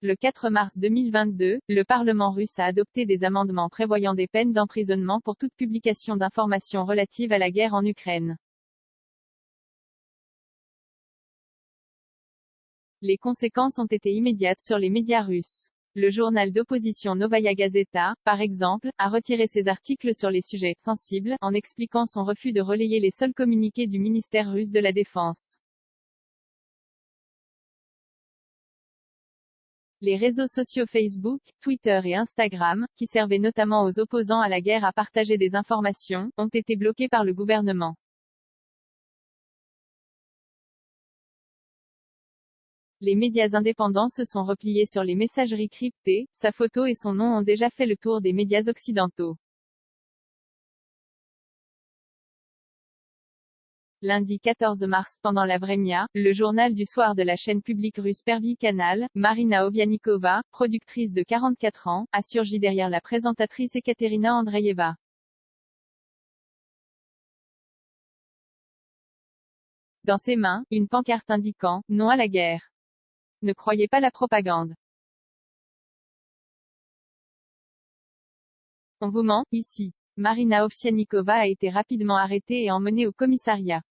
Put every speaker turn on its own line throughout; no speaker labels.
Le 4 mars 2022, le Parlement russe a adopté des amendements prévoyant des peines d'emprisonnement pour toute publication d'informations relatives à la guerre en Ukraine. Les conséquences ont été immédiates sur les médias russes. Le journal d'opposition Novaya Gazeta, par exemple, a retiré ses articles sur les sujets sensibles, en expliquant son refus de relayer les seuls communiqués du ministère russe de la Défense. Les réseaux sociaux Facebook, Twitter et Instagram, qui servaient notamment aux opposants à la guerre à partager des informations, ont été bloqués par le gouvernement. Les médias indépendants se sont repliés sur les messageries cryptées, sa photo et son nom ont déjà fait le tour des médias occidentaux. Lundi 14 mars, pendant la Vremia, le journal du soir de la chaîne publique russe Pervy Canal, Marina Ovianikova, productrice de 44 ans, a surgi derrière la présentatrice Ekaterina Andreeva. Dans ses mains, une pancarte indiquant « Non à la guerre ». Ne croyez pas la propagande. On vous ment, ici. Marina Ovsianikova a été rapidement arrêtée et emmenée au commissariat.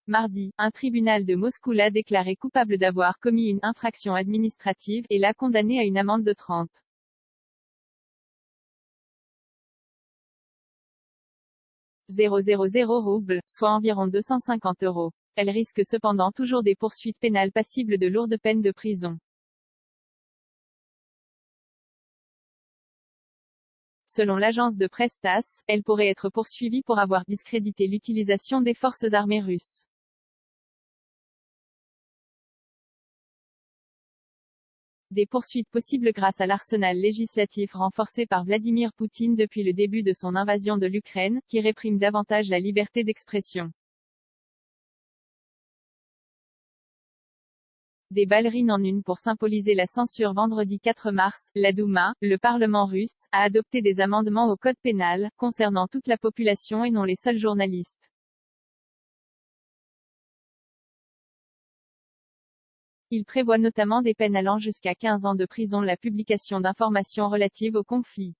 Mardi, un tribunal de Moscou l'a déclarée coupable d'avoir commis une infraction administrative, et l'a condamnée à une amende de 30 000 roubles, soit environ 250 €. Elle risque cependant toujours des poursuites pénales passibles de lourdes peines de prison. Selon l'agence de presse TASS, elle pourrait être poursuivie pour avoir discrédité l'utilisation des forces armées russes. Des poursuites possibles grâce à l'arsenal législatif renforcé par Vladimir Poutine depuis le début de son invasion de l'Ukraine, qui réprime davantage la liberté d'expression. Des ballerines en une pour symboliser la censure. Vendredi 4 mars, la Douma, le Parlement russe, a adopté des amendements au code pénal, concernant toute la population et non les seuls journalistes. Il prévoit notamment des peines allant jusqu'à 15 ans de prison la publication d'informations relatives au conflit.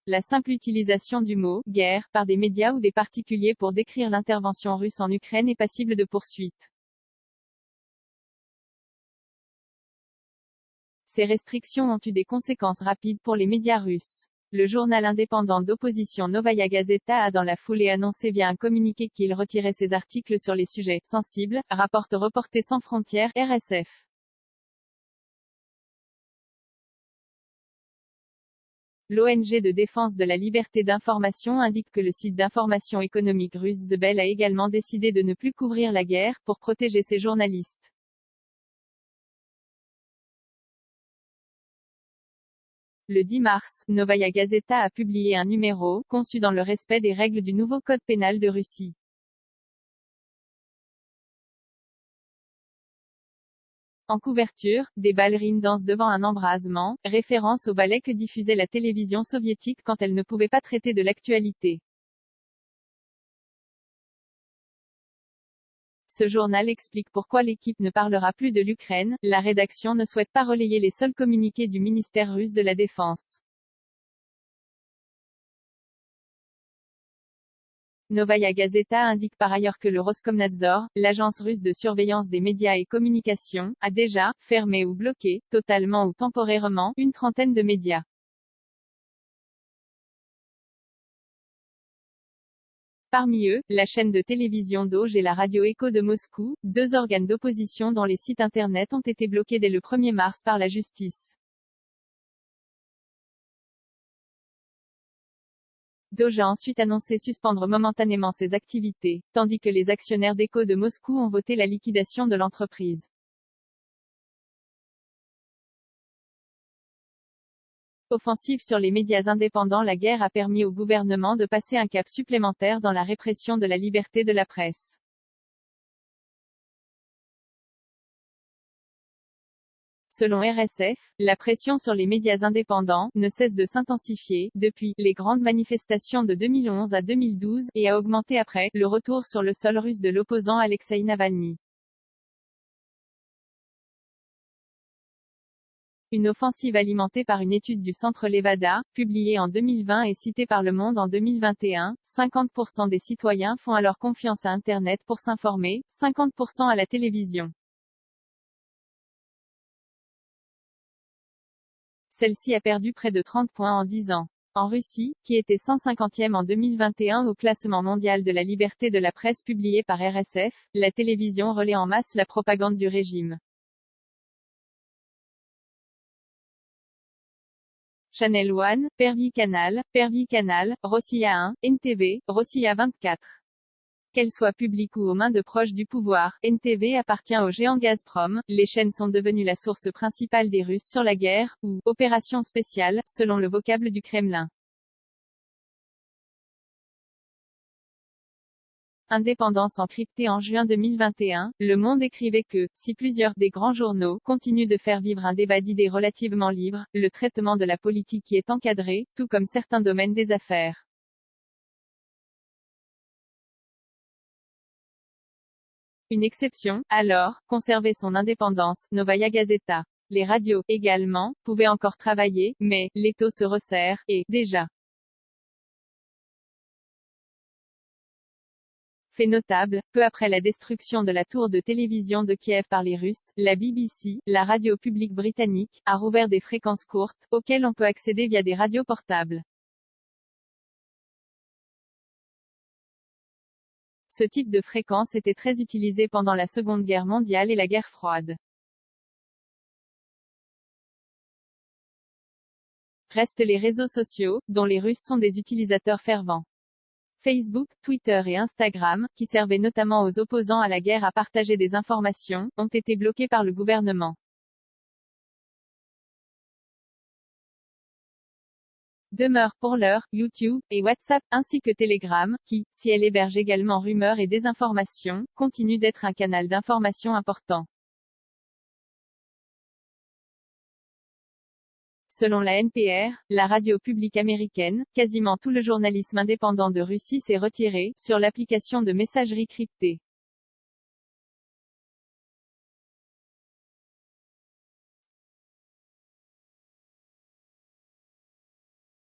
La simple utilisation du mot « guerre » par des médias ou des particuliers pour décrire l'intervention russe en Ukraine est passible de poursuites. Ces restrictions ont eu des conséquences rapides pour les médias russes. Le journal indépendant d'opposition Novaya Gazeta a dans la foulée annoncé via un communiqué qu'il retirait ses articles sur les sujets sensibles, rapporte Reporters sans frontières, RSF. L'ONG de défense de la liberté d'information indique que le site d'information économique russe The Bell a également décidé de ne plus couvrir la guerre, pour protéger ses journalistes. Le 10 mars, Novaya Gazeta a publié un numéro, conçu dans le respect des règles du nouveau code pénal de Russie. En couverture, des ballerines dansent devant un embrasement, référence au ballet que diffusait la télévision soviétique quand elle ne pouvait pas traiter de l'actualité. Ce journal explique pourquoi l'équipe ne parlera plus de l'Ukraine. La rédaction ne souhaite pas relayer les seuls communiqués du ministère russe de la Défense. Novaya Gazeta indique par ailleurs que le Roskomnadzor, l'agence russe de surveillance des médias et communications, a déjà fermé ou bloqué, totalement ou temporairement, une trentaine de médias. Parmi eux, la chaîne de télévision Doj et la radio Echo de Moscou, deux organes d'opposition dont les sites internet ont été bloqués dès le 1er mars par la justice. Doj a ensuite annoncé suspendre momentanément ses activités, tandis que les actionnaires d'Echo de Moscou ont voté la liquidation de l'entreprise. Offensive sur les médias indépendants. La guerre a permis au gouvernement de passer un cap supplémentaire dans la répression de la liberté de la presse. Selon RSF, la pression sur les médias indépendants ne cesse de s'intensifier depuis les grandes manifestations de 2011 à 2012 et a augmenté après le retour sur le sol russe de l'opposant Alexeï Navalny. Une offensive alimentée par une étude du Centre Levada, publiée en 2020 et citée par Le Monde en 2021, 50% des citoyens font alors confiance à Internet pour s'informer, 50% à la télévision. Celle-ci a perdu près de 30 points en 10 ans. En Russie, qui était 150e en 2021 au classement mondial de la liberté de la presse publié par RSF, la télévision relaie en masse la propagande du régime. Channel One, Pervy Canal, Rossiya 1, NTV, Rossiya 24. Qu'elle soit publique ou aux mains de proches du pouvoir, NTV appartient au géant Gazprom. Les chaînes sont devenues la source principale des Russes sur la guerre, ou opération spéciale, selon le vocable du Kremlin. Indépendance encryptée en juin 2021, Le Monde écrivait que, si plusieurs des grands journaux continuent de faire vivre un débat d'idées relativement libre, le traitement de la politique y est encadré, tout comme certains domaines des affaires. Une exception, alors, conservait son indépendance, Novaya Gazeta. Les radios, également, pouvaient encore travailler, mais l'étau se resserre, et, déjà. Fait notable, peu après la destruction de la tour de télévision de Kiev par les Russes, la BBC, la radio publique britannique, a rouvert des fréquences courtes, auxquelles on peut accéder via des radios portables. Ce type de fréquence était très utilisé pendant la Seconde Guerre mondiale et la guerre froide. Restent les réseaux sociaux, dont les Russes sont des utilisateurs fervents. Facebook, Twitter et Instagram, qui servaient notamment aux opposants à la guerre à partager des informations, ont été bloqués par le gouvernement. Demeurent pour l'heure, YouTube, et WhatsApp, ainsi que Telegram, qui, si elle héberge également rumeurs et désinformations, continue d'être un canal d'information important. Selon la NPR, la radio publique américaine, quasiment tout le journalisme indépendant de Russie s'est retiré, sur l'application de messagerie cryptée.